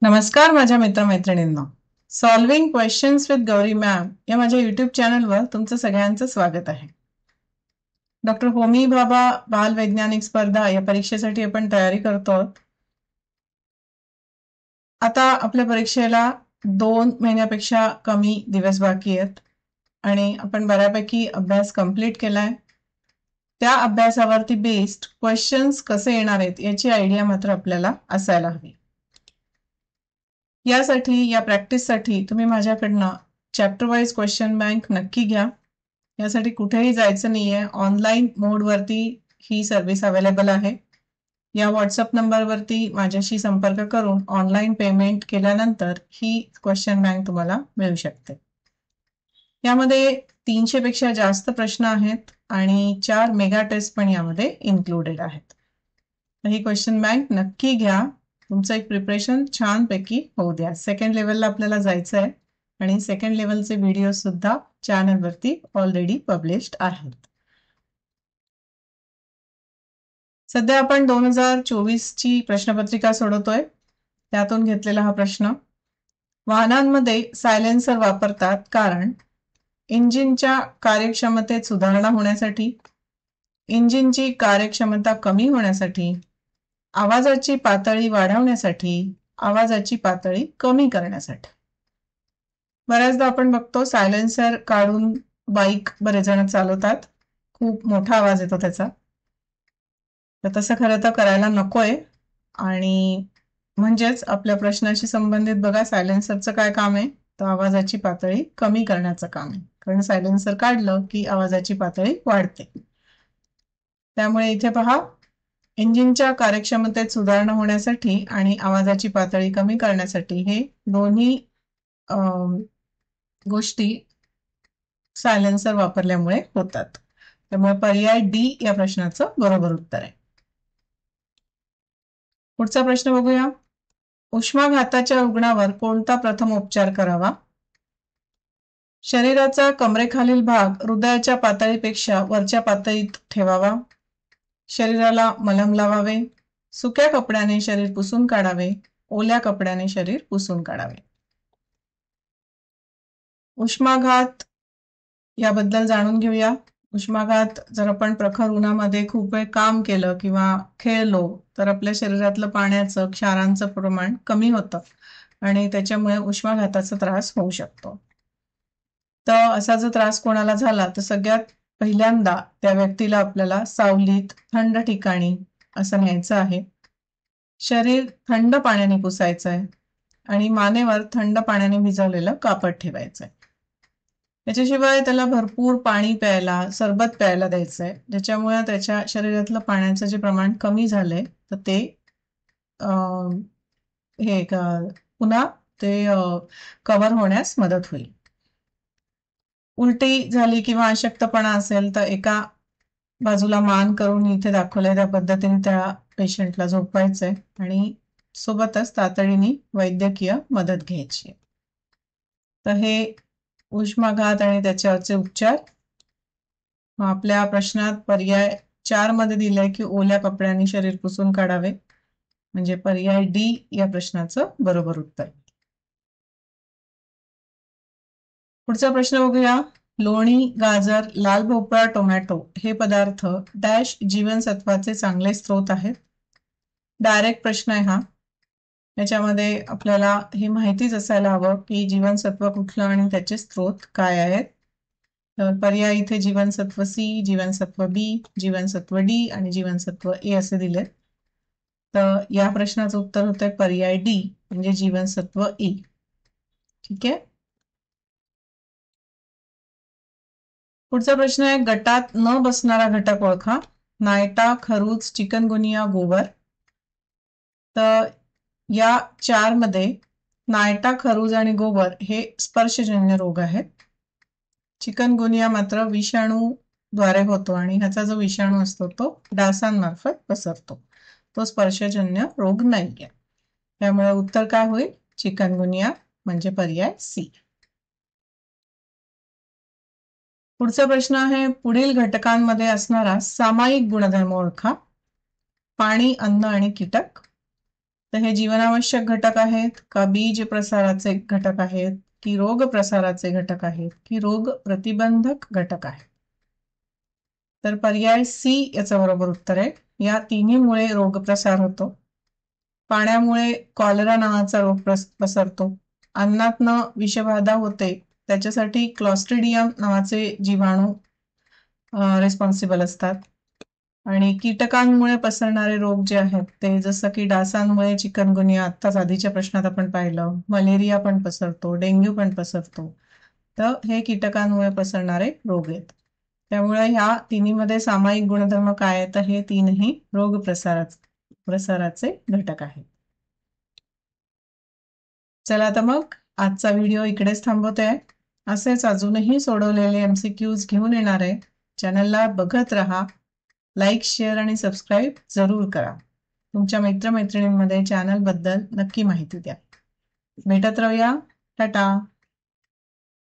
नमस्कार माझ्या मित्रमैत्रिणींनो. Solving questions with Gauri ma'am या माझ्या युट्यूब चॅनलवर तुमचं सगळ्यांचं स्वागत आहे. डॉक्टर होमी भाभा बाल वैज्ञानिक स्पर्धा या परीक्षेसाठी आपण तयारी करतो. आता आपल्या परीक्षेला 2 महिन्यापेक्षा कमी दिवस बाकी आहेत आणि आपण बऱ्यापैकी अभ्यास कंप्लीट केलाय. त्या अभ्यासावरती बेस्ड क्वेश्चन्स कसे येणार आहेत याची आयडिया मात्र आपल्याला असायला हवी. यासाठी या प्रॅक्टिससाठी तुम्ही माझ्याकडनं चॅप्टर वाईज क्वेश्चन बँक नक्की घ्या. यासाठी कुठेही जायचं नाहीये. ऑनलाईन मोडवरती ही सर्व्हिस अवेलेबल आहे. या व्हॉट्सअप नंबरवरती माझ्याशी संपर्क करून ऑनलाईन पेमेंट केल्यानंतर ही क्वेश्चन बँक तुम्हाला मिळू शकते. यामध्ये 300 पेक्षा जास्त प्रश्न आहेत आणि 4 मेगा टेस्ट पण यामध्ये इन्क्लुडेड आहेत. ही क्वेश्चन बँक नक्की घ्या. तुमचं एक प्रिपरेशन छानपैकी होऊ द्या. सेकंड लेवलला आपल्याला जायचं आहे आणि सेकंड लेवलचे व्हिडिओ सुद्धा चॅनलवरती ऑलरेडी पब्लिश्ड आहेत. सध्या आपण 2024 ची प्रश्नपत्रिका सोडवतोय. त्यातून घेतलेला हा प्रश्न. वाहनांमध्ये सायलेन्सर वापरतात कारण इंजिनच्या कार्यक्षमतेत सुधारणा होण्यासाठी, इंजिनची कार्यक्षमता कमी होण्यासाठी, आवाजाची पातळी वाढवण्यासाठी, आवाजाची पातळी कमी करण्यासाठी. बऱ्याचदा आपण बघतो सायलेन्सर काढून बाईक बरेच जण चालवतात. खूप मोठा आवाज येतो त्याचा. तर तसं खरं तर करायला नकोय. आणि म्हणजेच आपल्या प्रश्नाशी संबंधित बघा, सायलेन्सरचं काय काम आहे? तर आवाजाची पातळी कमी करण्याचं काम आहे. कारण सायलेन्सर काढलं की आवाजाची पातळी वाढते. त्यामुळे इथे पहा, इंजिनच्या कार्यक्षमतेत सुधारणा होण्यासाठी आणि आवाजाची पातळी कमी करण्यासाठी हे दोन्ही गोष्टी सायलेन्सर वापरल्यामुळे होतात. त्यामुळे पर्याय डी या प्रश्नाचं बरोबर उत्तर आहे. पुढचा प्रश्न बघूया. उष्माघाताच्या रुग्णावर कोणता प्रथम उपचार करावा? शरीराचा कमरेखालील भाग हृदयाच्या पातळीपेक्षा वरच्या पातळीत ठेवावा. शरीराला मलम लावावे. सुक्या कपड्याने शरीर पुसून काढावे. ओल्या कपड्याने शरीर पुसून काढावे. उष्माघात याबद्दल जाणून घेऊया. उष्माघात जर आपण प्रखर उन्हामध्ये खूप वेळ काम केलं किंवा खेळलो तर आपल्या शरीरातलं पाण्याचं, क्षारांचं प्रमाण कमी होतं आणि त्याच्यामुळे उष्माघाताचा त्रास होऊ शकतो. तर असा जर त्रास कोणाला झाला तर सगळ्यात पहिल्यांदा त्या व्यक्तीला आपल्याला सावलीत, थंड ठिकाणी असं न्यायचं आहे. शरीर थंड पाण्याने पुसायचं आहे आणि मानेवर थंड पाण्याने भिजवलेलं कापड ठेवायचं आहे. त्याच्याशिवाय त्याला भरपूर पाणी प्यायला, सरबत प्यायला द्यायचंय, ज्याच्यामुळे त्याच्या शरीरातलं पाण्याचं जे प्रमाण कमी झालंय तर ते पुन्हा ते कव्हर होण्यास मदत होईल. उलटी झाली किंवा अशक्तपणा असेल तर एका बाजूला मान करून इथे दाखवलंय त्या पद्धतीने त्या पेशंटला झोपवायचंय आणि सोबतच तातडीने वैद्यकीय मदत घ्यायची. तर हे उष्माघात आणि त्याच्यावरचे उपचार. आपल्या प्रश्नात पर्याय 4 मध्ये दिलंय की ओल्या कपड्यांनी शरीर पुसून काढावे, म्हणजे पर्याय डी या प्रश्नाचं बरोबर उत्तर. पुढचा प्रश्न बघूया. लोणी, गाजर, लाल भोपळा, टोमॅटो हे पदार्थ डॅश जीवनसत्वाचे चांगले स्रोत आहेत. डायरेक्ट प्रश्न आहे हा. याच्यामध्ये आपल्याला हे माहितीच असायला हवं की जीवनसत्व कुठलं आणि त्याचे स्रोत काय आहेत. तर पर्याय इथे जीवनसत्व सी, जीवनसत्व बी, जीवनसत्व डी आणि जीवनसत्व ए असे दिले. तर या प्रश्नाचं उत्तर होतंय पर्याय डी, म्हणजे जीवनसत्व ए. ठीक आहे. पुढचा प्रश्न आहे, गटात न बसणारा घटक ओळखा. नायटा, खरूज, चिकनगुनिया, गोवर. तर या 4 मध्ये नायटा, खरूज आणि गोवर हे स्पर्शजन्य रोग आहेत. चिकनगुनिया मात्र विषाणूद्वारे होतो आणि ह्याचा जो विषाणू असतो तो डासांमार्फत पसरतो. तो स्पर्शजन्य रोग नाहीये. त्यामुळे उत्तर काय होईल? चिकनगुनिया, म्हणजे पर्याय सी. पुढचा प्रश्न आहे, पुढील घटकांमध्ये असणारा सामायिक गुणधर्म ओळखा. पाणी, अन्न आणि कीटक. तर हे जीवनावश्यक घटक आहेत का बीज प्रसाराचे घटक आहेत की रोग प्रसाराचे घटक आहेत की रोग प्रतिबंधक घटक आहेत? तर पर्याय सी याचं बरोबर उत्तर आहे. या तिन्हीमुळे रोग प्रसार होतो. पाण्यामुळे कॉलरा नावाचा रोग पसरतो. अन्नातनं विषबाधा होते, त्याच्यासाठी क्लॉस्ट्रिडियम नावाचे जीवाणू रिस्पॉन्सिबल असतात. आणि कीटकांमुळे पसरणारे रोग जे आहेत ते जसं की डासांमुळे चिकनगुनिया, आत्ताच आधीच्या प्रश्नात आपण पाहिलं, मलेरिया पण पसरतो, डेंग्यू पण पसरतो. तर हे कीटकांमुळे पसरणारे रोग आहेत. त्यामुळे ह्या तिन्हीमध्ये सामायिक गुणधर्म काय आहेत? तर हे तीनही रोग प्रसाराचे घटक आहेत. चला तर मग आजचा व्हिडिओ इकडेच थांबवतोय. असेच अजूनही सोडवलेले MCQs घेऊन येणार आहे. चॅनलला बघत राहा. लाईक, शेअर आणि सबस्क्राईब जरूर करा. तुमच्या मित्रमैत्रिणींमध्ये चॅनलबद्दल नक्की माहिती द्या. भेटत राहूया. टाटा.